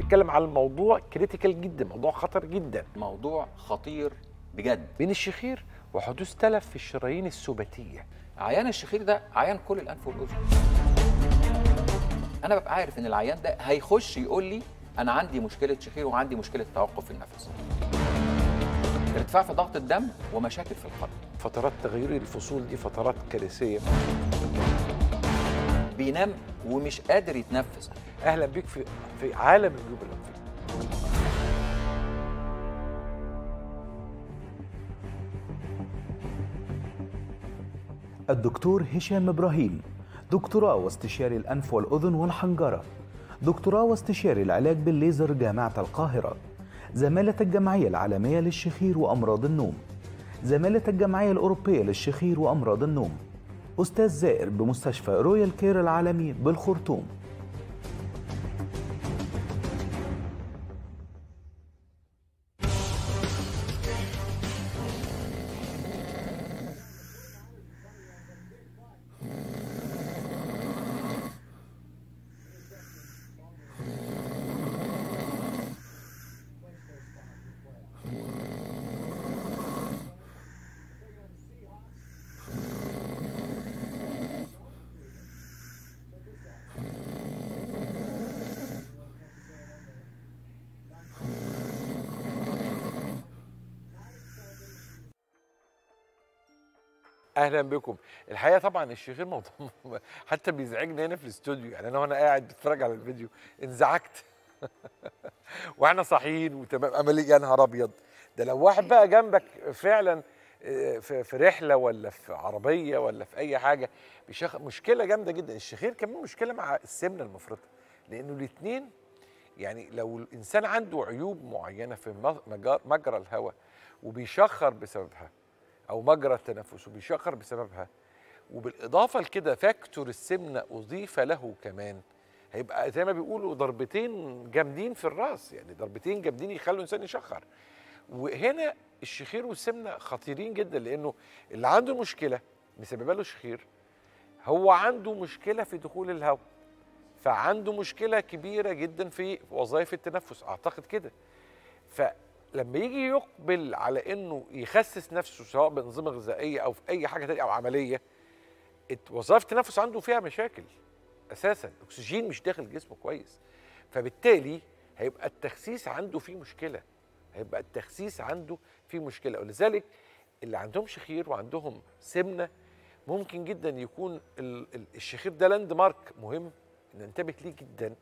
بنتكلم على الموضوع كريتيكال جدا، موضوع خطر جدا، موضوع خطير بجد. بين الشخير وحدوث تلف في الشرايين السباتيه. عيان الشخير ده عيان كل الانف والاذن. انا ببقى عارف ان العيان ده هيخش يقول لي انا عندي مشكله شخير وعندي مشكله توقف في النفس، ارتفاع في ضغط الدم ومشاكل في القلب. فترات تغيير الفصول دي فترات كارثيه. بينام ومش قادر يتنفس. اهلا بيك في عالم الجيوب الانفيه. الدكتور هشام إبراهيم، دكتوراه واستشاري الأنف والأذن والحنجرة، دكتوراه واستشاري العلاج بالليزر جامعة القاهرة، زمالة الجمعية العالمية للشخير وأمراض النوم، زمالة الجمعية الأوروبية للشخير وأمراض النوم، أستاذ زائر بمستشفى رويال كير العالمي بالخرطوم. اهلا بكم. الحقيقه طبعا الشخير موضوع حتى بيزعجني هنا في الاستوديو، يعني انا وانا قاعد بتفرج على الفيديو انزعجت واحنا صاحيين وتمام امالي يا نهار ابيض. ده لو واحد بقى جنبك فعلا في رحله ولا في عربيه ولا في اي حاجه مشكله جامده جدا. الشخير كمان مشكله مع السمنه المفرطه، لانه الاثنين يعني لو الانسان عنده عيوب معينه في مجرى الهواء وبيشخر بسببها، او مجرى التنفس وبيشخر بسببها، وبالاضافه لكده فاكتور السمنه اضيف له كمان، هيبقى زي ما بيقولوا ضربتين جامدين في الراس، يعني ضربتين جامدين يخلوا الانسان يشخر. وهنا الشخير والسمنه خطيرين جدا، لانه اللي عنده مشكله مسببه له شخير هو عنده مشكله في دخول الهواء، فعنده مشكله كبيره جدا في وظائف التنفس، اعتقد كده. فلما يجي يقبل على انه يخسس نفسه سواء بانظمه غذائيه او في اي حاجه تانية او عمليه، وظائف التنفس عنده فيها مشاكل اساسا، الاكسجين مش داخل جسمه كويس، فبالتالي هيبقى التخسيس عنده فيه مشكله، ولذلك اللي عندهم شخير وعندهم سمنه ممكن جدا يكون الشخير ده لاند مارك مهم ننتبه ليه جدا.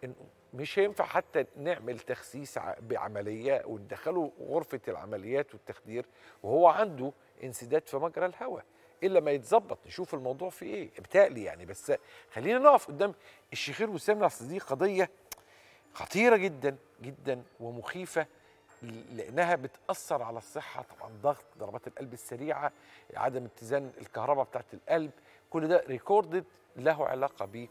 إنه مش هينفع حتى نعمل تخسيس بعمليه وندخله غرفه العمليات والتخدير وهو عنده انسداد في مجرى الهواء، الا ما يتظبط نشوف الموضوع في ايه بالتالي يعني. بس خلينا نقف قدام الشخير والسمنه، اصل دي قضيه خطيره جدا جدا ومخيفه، لانها بتاثر على الصحه طبعا، ضغط، ضربات القلب السريعه، عدم اتزان الكهرباء بتاعه القلب، كل ده ريكوردد له علاقه ب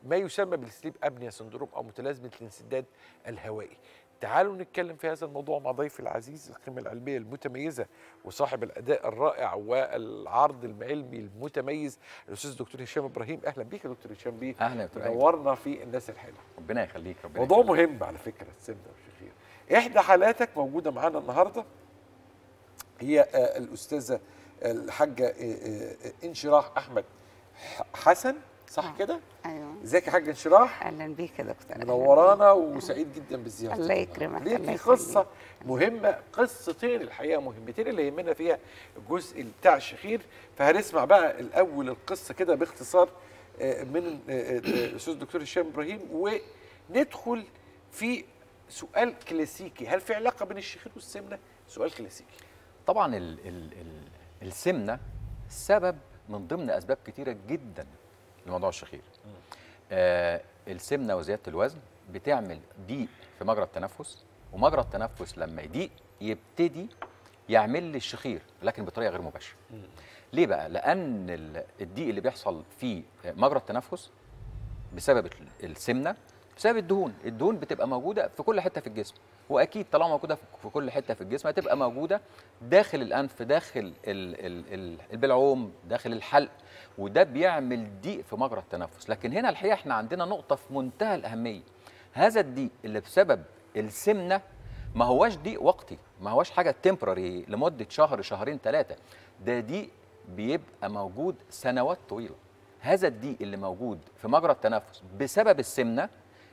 ما يسمى بالسليب ابنيا سندروم او متلازمه الانسداد الهوائي. تعالوا نتكلم في هذا الموضوع مع ضيفي العزيز، القيمه العلميه المتميزه وصاحب الاداء الرائع والعرض العلمي المتميز الاستاذ الدكتور هشام ابراهيم. اهلا بيك يا دكتور هشام بيه. اهلا يا دكتور، نورنا في الناس الحلوه. ربنا يخليك. موضوع مهم على فكره، السمنه والشخير. احدى حالاتك موجوده معانا النهارده هي الاستاذه الحاجه انشراح احمد حسن، صح كده؟ ايوه. ازيك يا حاجه انشراح؟ اهلا بيك يا دكتور. منورانا وسعيد جدا بزيارتك. الله يكرمك. ليكي قصه مهمه، قصتين الحقيقه مهمتين اللي يهمنا فيها الجزء بتاع الشخير، فهنسمع بقى الاول القصه كده باختصار من الاستاذ الدكتور هشام ابراهيم، وندخل في سؤال كلاسيكي، هل في علاقه بين الشخير والسمنه؟ سؤال كلاسيكي. طبعا السمنه سبب من ضمن اسباب كتيره جدا لموضوع الشخير. السمنه وزياده الوزن بتعمل ضيق في مجرى التنفس، ومجرى التنفس لما يضيق يبتدي يعمل لي الشخير، لكن بطريقه غير مباشره. ليه بقى؟ لان الضيق اللي بيحصل في مجرى التنفس بسبب السمنه، بسبب الدهون بتبقى موجوده في كل حته في الجسم، واكيد طالما موجوده في كل حته في الجسم هتبقى موجوده داخل الانف، داخل البلعوم، داخل الحلق، وده بيعمل ضيق في مجرى التنفس. لكن هنا الحقيقه احنا عندنا نقطه في منتهى الاهميه، هذا الضيق اللي بسبب السمنه ما هواش ضيق وقتي، ما هواش حاجه تمبرري لمده شهر شهرين ثلاثه، ده ضيق بيبقى موجود سنوات طويله. هذا الضيق اللي موجود في مجرى التنفس بسبب السمنه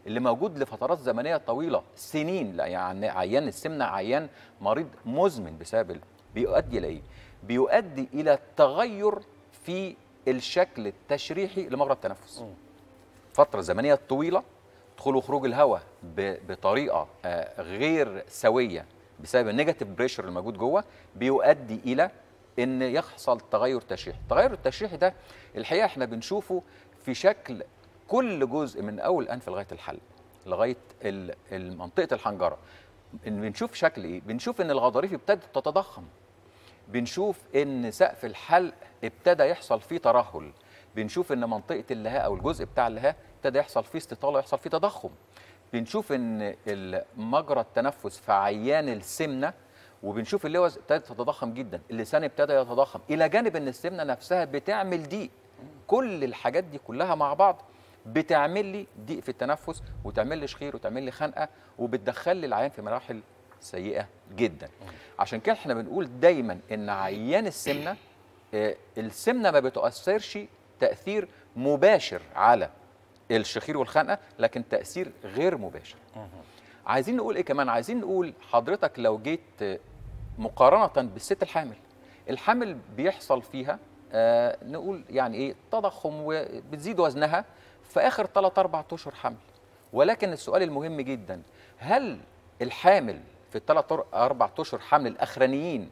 اللي موجود لفترات زمنيه طويله سنين، لا يعني عيان السمنه عيان مريض مزمن بسبب بيؤدي الى ايه؟ بيؤدي الى تغير في الشكل التشريحي لمجرى التنفس. فتره زمنيه طويله دخول وخروج الهواء بطريقه غير سويه بسبب النيجاتيف بريشر الموجود جوه، بيؤدي الى ان يحصل تغير تشريحي. التغير التشريحي ده الحقيقه احنا بنشوفه في شكل كل جزء من اول الانف لغايه الحلق لغايه منطقه الحنجره. بنشوف شكل ايه؟ بنشوف ان الغضاريف ابتدت تتضخم، بنشوف ان سقف الحلق ابتدى يحصل فيه ترهل، بنشوف ان منطقه اللهاء او الجزء بتاع اللهاء ابتدى يحصل فيه استطاله ويحصل فيه تضخم، بنشوف ان مجرى التنفس في عيان السمنه، وبنشوف اللوز ابتدت تتضخم جدا، اللسان ابتدى يتضخم، الى جانب ان السمنه نفسها بتعمل ضيق. كل الحاجات دي كلها مع بعض بتعمل لي ضيق في التنفس، وتعمل لي شخير، وتعمل لي خنقه، وبتدخل لي العيان في مراحل سيئه جدا. عشان كده احنا بنقول دايما ان عيان السمنه السمنه ما بتؤثرش تاثير مباشر على الشخير والخنقه، لكن تاثير غير مباشر. عايزين نقول ايه كمان؟ عايزين نقول حضرتك لو جيت مقارنه بالست الحامل بيحصل فيها نقول يعني ايه تضخم وبتزيد وزنها في اخر 3-4 اشهر حمل. ولكن السؤال المهم جدا، هل الحامل في ال3-4 اشهر حمل الاخرانيين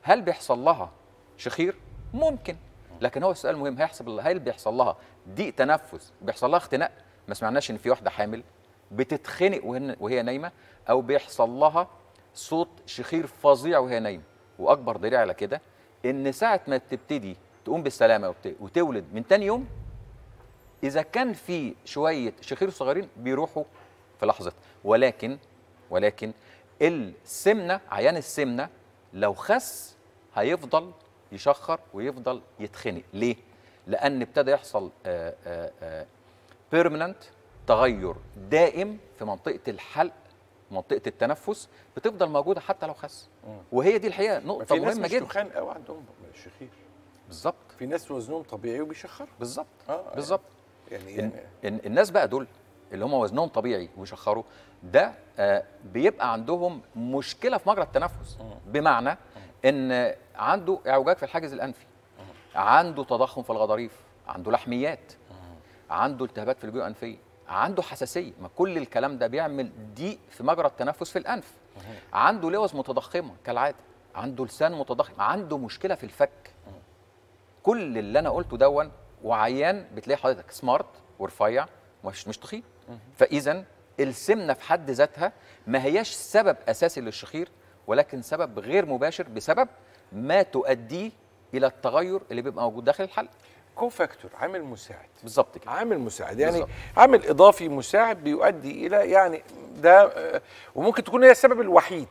هل بيحصل لها شخير؟ ممكن، لكن هو السؤال المهم هل بيحصل لها ضيق تنفس، بيحصل لها اختناق؟ ما سمعناش ان في واحده حامل بتتخنق وهي نايمه، او بيحصل لها صوت شخير فظيع وهي نايمه. واكبر دليل على كده ان ساعه ما بتبتدي تقوم بالسلامه وتولد من تاني يوم، اذا كان في شويه شخير صغيرين بيروحوا في لحظه. ولكن السمنه، عيان السمنه لو خس هيفضل يشخر ويفضل يتخنق. ليه؟ لان ابتدى يحصل بيرمننت، تغير دائم في منطقه الحلق، منطقه التنفس بتفضل موجوده حتى لو خس. وهي دي الحقيقه نقطه مهمه جدا. في ناس مش تخان قوي عندهم شخير. بالظبط. في ناس وزنهم طبيعي وبيشخروا. بالظبط. بالظبط. يعني الناس بقى دول اللي هم وزنهم طبيعي ويشخروا، ده بيبقى عندهم مشكله في مجرى التنفس، بمعنى ان عنده اعوجاج في الحاجز الانفي، عنده تضخم في الغضاريف، عنده لحميات، عنده التهابات في الجيوب الانفيه، عنده حساسيه. ما كل الكلام ده بيعمل ضيق في مجرى التنفس في الانف. عنده لوز متضخمه كالعاده، عنده لسان متضخم، عنده مشكله في الفك. كل اللي انا قلته دون، وعيان بتلاقي حضرتك سمارت ورفيع مش تخين. فاذا السمنه في حد ذاتها ما هياش سبب اساسي للشخير، ولكن سبب غير مباشر بسبب ما تؤديه الى التغير اللي بيبقى موجود داخل الحلق. كوفاكتور، عامل مساعد. بالظبط كده، عامل مساعد، يعني بالزبط. عامل اضافي مساعد بيؤدي الى يعني ده وممكن تكون هي السبب الوحيد.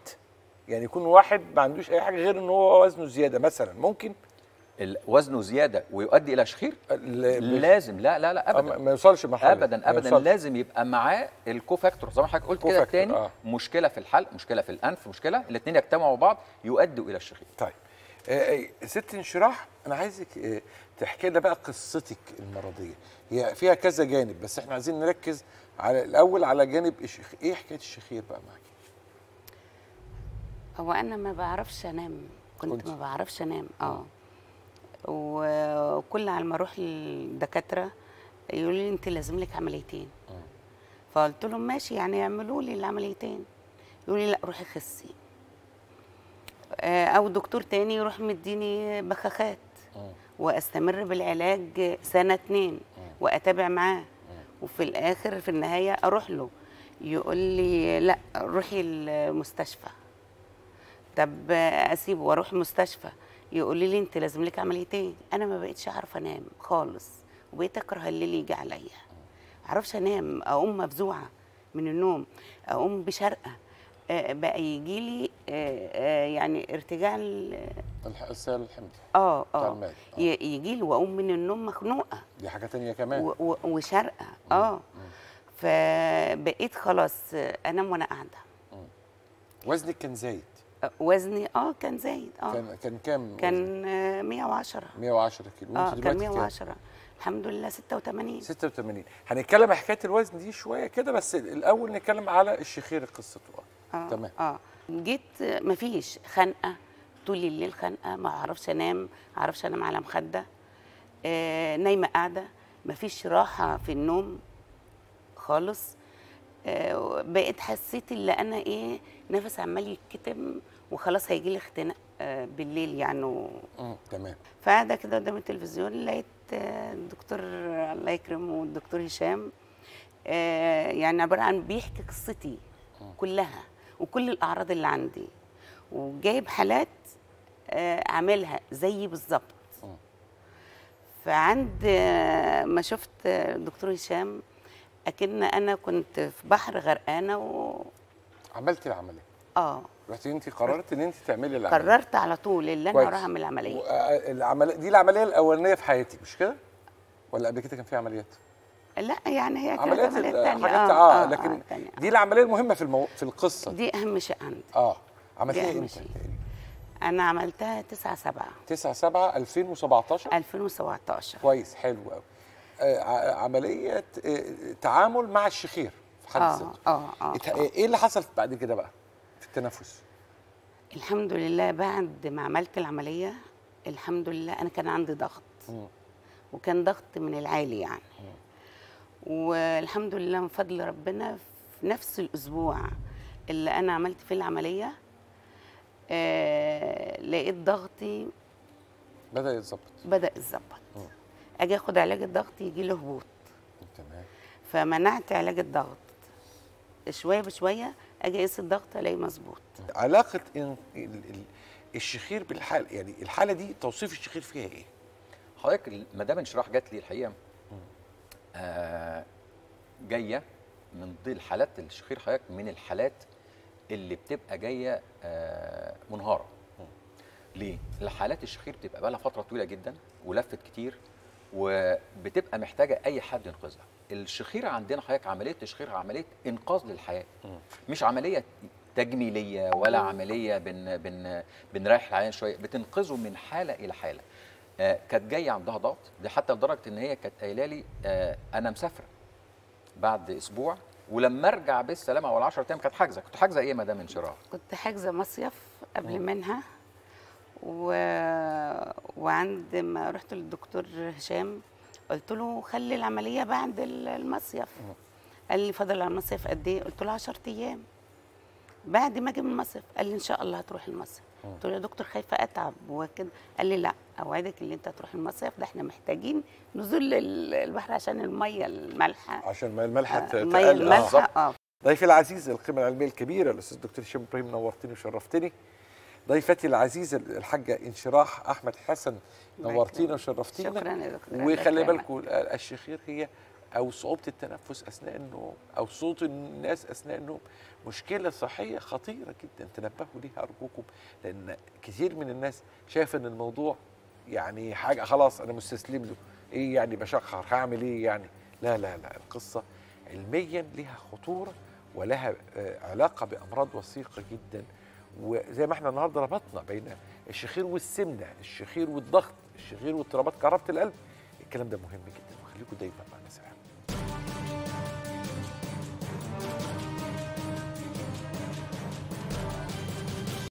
يعني يكون واحد ما عندوش اي حاجه غير ان هو وزنه زياده مثلا، ممكن وزنه زياده ويؤدي الى شخير. لازم لا ابدا ما يوصلش مرحله ابدا لازم يبقى معاه الكوفاكتور زي ما حضرتك قلت كده تاني. مشكله في الحلق، مشكله في الانف، مشكله الاثنين يجتمعوا بعض يؤدوا الى الشخير. طيب ست انشراح، انا عايزك تحكي لنا بقى قصتك المرضيه. هي فيها كذا جانب، بس احنا عايزين نركز على الاول على جانب ايه حكايه الشخير بقى معاكي؟ هو انا ما بعرفش انام، كنت ما بعرفش انام. وكل على ما اروح للدكاتره يقولوا لي انت لازم لك عمليتين. فقلت لهم ماشي، يعني يعملوا لي العمليتين. يقولوا لي لا روحي خسي. او دكتور تاني يروح مديني بخاخات واستمر بالعلاج 1-2 واتابع معاه، وفي الاخر في النهايه اروح له يقول لي لا روحي المستشفى. طب اسيبه واروح المستشفى يقول لي انت لازم لك عمليتين. انا ما بقتش اعرف انام خالص، وبقيت اكره الليل يجي عليا. ما اعرفش انام، اقوم مفزوعه من النوم، اقوم بشرقه. بقى يجي لي يعني ارتجاع السائل الحمضي يجي لي واقوم من النوم مخنوقه. دي حاجه ثانيه كمان. وشرقه فبقيت خلاص انام وانا قاعده. وزنك كان زايد؟ وزني كان زايد. كان كام؟ كان 110. 110 كيلو. وانت كان دلوقتي 110 الحمد لله 86. 86. هنتكلم عن حكايه الوزن دي شويه كده، بس الاول نتكلم على الشخير قصته. تمام. جيت مفيش خنقه طول الليل، خنقه ما اعرفش انام، ما اعرفش انام على مخده، نايمه قاعده، مفيش راحه في النوم خالص. بقيت حسيت ان انا نفس عمال يتكتم وخلاص هيجي لي اختناق بالليل يعني. تمام. فقاعده كده قدام التلفزيون لقيت الدكتور الله يكرمه والدكتور هشام يعني عباره عن بيحكي قصتي كلها وكل الاعراض اللي عندي، وجايب حالات عاملها زيي بالظبط. فعند ما شفت الدكتور هشام اكن انا كنت في بحر غرقانه عملتي العمليه؟ رحتي انت قررت ان انت تعملي العمليه؟ قررت على طول ان انا اروح اعمل العمليه. دي العمليه الاولانيه في حياتك مش كده؟ ولا قبل كده كان في عمليات؟ لا يعني هي كانت عمليات ثانيه. حاجات لكن دي العمليه المهمه في القصه دي اهم شيء عندي. عملتيها امتى؟ انا عملتها 9/7. 9/7/2017. 2017. كويس، حلو قوي. عمليه تعامل مع الشخير في حد ذاته. ايه اللي حصل بعد كده بقى في التنفس؟ الحمد لله بعد ما عملت العمليه الحمد لله انا كان عندي ضغط. وكان ضغط من العالي يعني. والحمد لله من فضل ربنا في نفس الاسبوع اللي انا عملت فيه العمليه لقيت ضغطي بدأ يتظبط. اجي اخد علاج الضغط يجي له هبوط. تمام. فمنعت علاج الضغط شويه بشويه، اجي اقيس الضغط الاقيه مظبوط. علاقه الشخير بالحاله، يعني الحاله دي توصيف الشخير فيها ايه؟ حضرتك مدام انشراح جات لي الحقيقه جايه من ضمن حالات الشخير، حضرتك من الحالات اللي بتبقى جايه منهاره. ليه؟ الحالات الشخير بتبقى بقى لها فتره طويله جدا ولفت كتير وبتبقى محتاجه اي حد ينقذها. الشخير عندنا حضرتك عمليه الشخير عمليه انقاذ للحياه، مش عمليه تجميليه ولا عمليه بنريح العيان شويه، بتنقذه من حاله الى حاله. كانت جايه عندها ضغط، دي حتى لدرجه ان هي كانت قايله لي انا مسافره بعد اسبوع، ولما ارجع بالسلامه اول 10 ايام كانت حاجزه. كنت حاجزه ايه يا مدام انشراح؟ كنت حاجزه مصيف قبل منها وعند ما رحت للدكتور هشام قلت له خلي العمليه بعد المصيف. قال لي فاضل على المصيف قد ايه؟ قلت له 10 ايام. بعد ما اجي من المصيف قال لي ان شاء الله هتروح المصيف. قلت له يا دكتور خايفه اتعب وكده. قال لي لا اوعدك ان انت هتروح المصيف، ده احنا محتاجين نزول البحر عشان الميه المالحه، عشان الميه المالحه الميه المالحه. ضيفي العزيز القيمه العلميه الكبيره الاستاذ دكتور هشام ابراهيم، نورتني وشرفتني. ضيفتي العزيزه الحاجه انشراح احمد حسن، نورتينا وشرفتينا. شكرا يا دكتور. وخلي بالكم الشخير هي او صعوبه التنفس اثناء النوم او صوت الناس اثناء النوم مشكله صحيه خطيره جدا، تنبهوا ليها ارجوكم، لان كثير من الناس شايف ان الموضوع يعني حاجه خلاص انا مستسلم له، ايه يعني بشخر هعمل ايه يعني؟ لا لا لا، القصه علميا لها خطوره ولها علاقه بامراض وثيقه جدا. وزي ما احنا النهارده ربطنا بين الشخير والسمنه، الشخير والضغط، الشخير واضطرابات كهرباء القلب، الكلام ده مهم جدا. وخليكم دايما مع الناس.